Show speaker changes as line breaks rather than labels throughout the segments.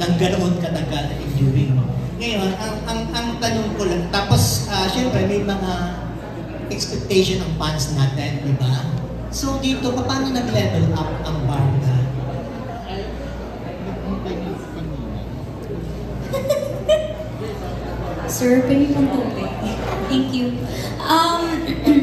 ng ganoon katagal na enduring. Ngayon, ang tanong ko lang, tapos syempre may mga expectation ng fans natin, di ba? So dito, paano nag-level up ang banda?
Sir, pwede pong tubig. Thank you.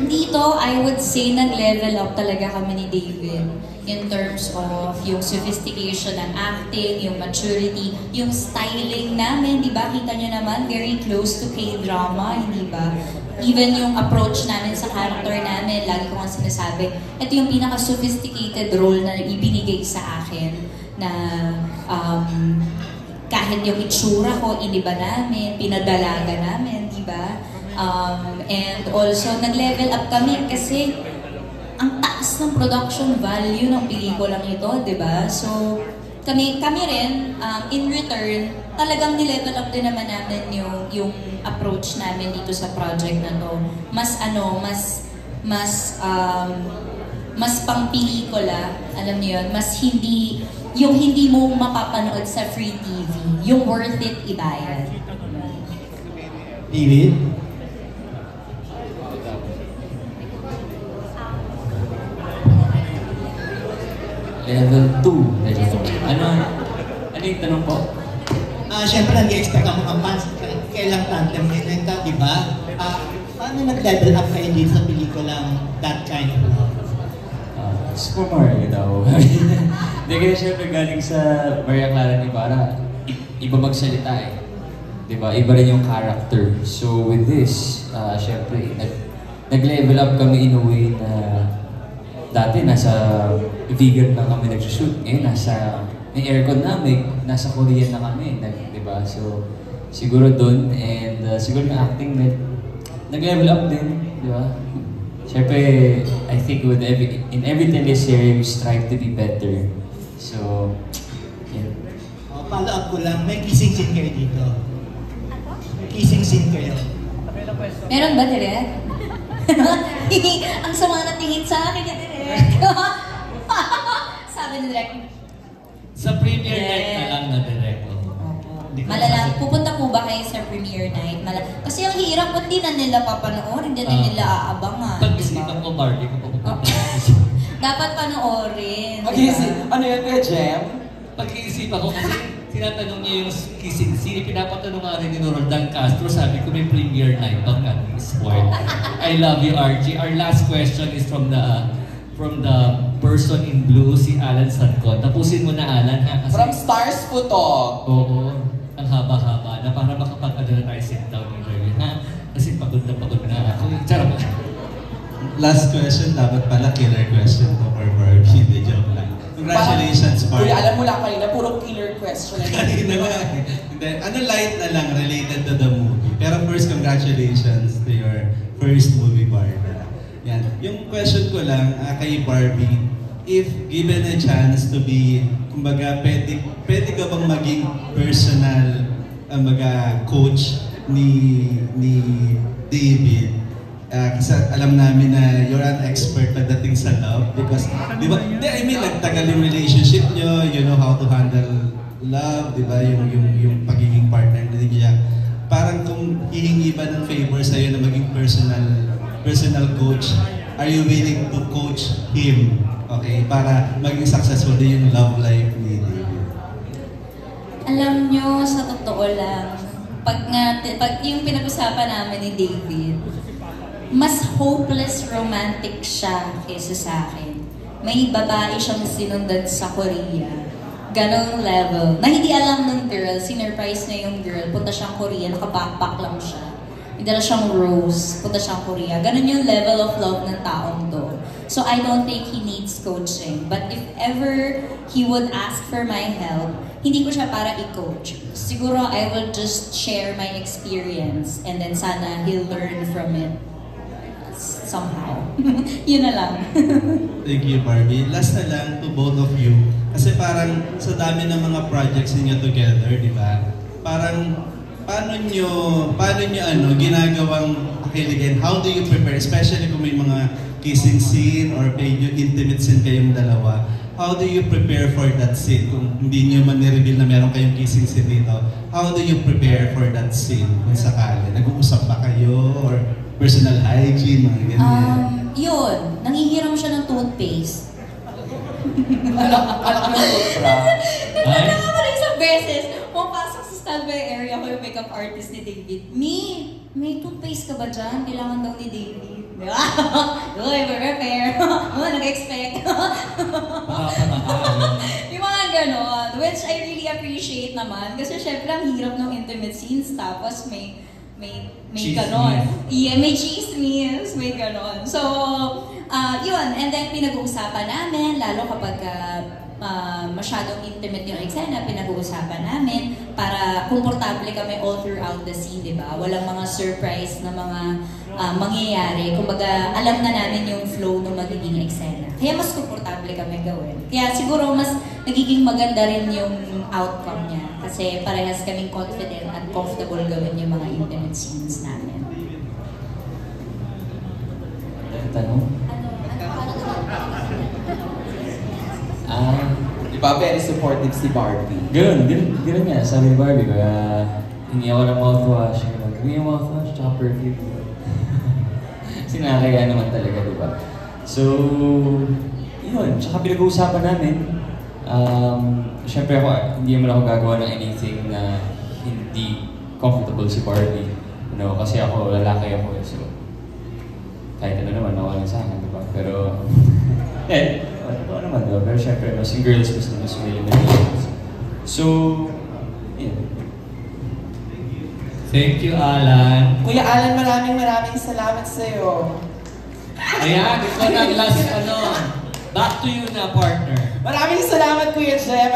Dito, I would say nag-level up talaga kami ni David in terms of yung sophistication ng acting, yung maturity, yung styling namin, di ba? Kita nyo naman, very close to K-drama, hindi ba? Even yung approach namin sa character namin, lagi ko nga sinasabi, ito yung pinaka-sophisticated role na ibinigay sa akin na kahit yung itsura ko, iniba namin, pinadalaga namin, di ba? And also, nag-level up kami kasi ang taas ng production value ng pelikulang ito, di ba? So, kami rin, in return, talagang nilevel up din naman namin yung approach namin dito sa project na to. Mas pang pelikula, alam niyo yun, mas hindi mo mapapanood sa free TV, yung worth it ibayad.
David?
Level 2. Ano yung tanong po?
Siyempre, nag-expect ang mga fans, kailang tandem nila, di ba? Paano nag-level up kayo dito sa pelikulang That Kind of Love?
Super Mario daw. Hindi kaya siyempre galing sa Maria Clara Ibarra, iba magsalita eh. Diba? Iba rin yung character. So with this, siyempre, nag-level up kami in a way na dati nasa vegan na kami nag-shoot. Ngayon, may aircon namin, nasa Korean na kami. Diba? So siguro dun, and siguro yung acting nag-level up din. Diba? Siyempre, I think in every teleserye, we strive to be better. So, yeah.
Follow up ko lang, may kissing scene kayo dito. May kissing scene kayo.
Meron ba, Direk? Ang sama na tingin sa akin, Direk. Sabi ni Direk.
Sa premiere night na lang na Direk.
Malala, pupunta po ba kayo sa premiere night? Kasi ang hirap, hindi na nila papanoorin, hindi na nila aabangan.
Pag-isipan ko, Barbie, kung pupunta.
Dapat panoorin.
Ano yun, Kuya Jem?
Pag-iisipan ko kasi tinatanong niya yung kissing scene, pinapatanong nga rin ni Roldan Castro, sabi ko may premiere night, bang spoil. I love you, RG. Our last question is from the person in blue, si Alan Sancon. Tapusin mo na, Alan, ha? Kasi,
From Stars Putog.
Oo. Ang haba-haba na para makapag-adala tayo sit down interview, ha? Kasi pagod na ako. Charot.
Last question, dapat pala killer question to for Barbie. Hindi, joke lang. Congratulations, Barbie.
Kuya, alam mo lang kanina, puro killer question.
Kanina nga. Ano light na lang related to the movie. Pero first, congratulations to your first movie, Barbie. Yan. Yung question ko lang kay Barbie, if given a chance to be, kumbaga, pwede ka bang maging personal coach ni David? Kasi alam namin na you're an expert pagdating sa love because, di ba, nagtagal yung relationship nyo, you know how to handle love, di ba, yung pagiging partner niya. Parang kung hihingi ba ng favor sa'yo na maging personal coach, are you willing to coach him, okay, para maging successful din yung love life ni David?
Alam nyo, sa totoo lang, pag yung pinag-usapan namin ni David, mas hopeless romantic siya kaysa sa akin. May babae siyang sinundan sa Korea. Ganong level. Na hindi alam ng girl, sinurprise na yung girl, punta siyang Korea, naka-backpack lang siya. Hindi na siyang rose, punta siyang Korea. Ganon yung level of love ng taong to. So I don't think he needs coaching. But if ever he would ask for my help, hindi ko siya para i-coach. Siguro I will just share my experience and then sana he'll learn from it. Somehow. Yun na lang.
Thank you, Barbie. Last na lang to both of you. Kasi parang sa dami ng mga projects niyo together, di ba? Parang paano nyo ginagawang kailigin? How do you prepare? Especially kung may mga kissing scene or may intimate scene kayong dalawa. how do you prepare for that scene? Kung hindi nyo man ni-reveal na meron kayong kissing scene dito, how do you prepare for that scene kung sakali? Nag-uusap ba kayo? Or personal hygiene, mga ganyan?
Yun, nangihiram siya ng toothpaste.
Anak ng toothbrush.
Nagtaka ko rin isang beses, pumapasok sa standby area ko yung makeup artist ni David. May toothpaste ka ba dyan? Kailangan daw ni David. Uy, prepare. Nag-expect. Yung mga ganon, which I really appreciate naman. Kasi syempre, ang hirap ng intimate scenes. Tapos may ganon. Yeah, may chismis, may ganon. So, yun. And then, pinag-uusapan namin, lalo kapag masyadong intimate yung eksena, pinag-uusapan namin para komportable kami all throughout the scene, di ba? Walang mga surprise na mga mangyayari. Kumbaga, alam na namin yung flow ng magiging eksena. Kaya mas komportable kami gawin. Kaya siguro mas nagiging maganda rin yung outcome niya. Kasi parehas kaming confident at comfortable gawin yung mga intimate scenes namin.
Tanong?
Diba, very supportive si Barbie.
Ganun nga, sabi ni Barbie, kaya hindi ako ng mouthwash. Hindi yung mouthwash, tsaka perfume. Sinakaya naman talaga, di ba? So, yun. Tsaka pinag-uusapan namin. Siyempre ako, hindi naman ako gagawa ng anything na hindi comfortable si Barbie. You know, kasi ako, lalaki ako. So, kahit ano naman, ako lang sa akin, di ba? Pero, ano naman, diba? Pero syempre, mas yung girls gusto mas may limitations. So, yun.
Thank you, Alan.
Kuya Alan, maraming salamat sa'yo.
Ayan, ito na ang last, back to you na, partner.
Maraming salamat, Kuya Jem.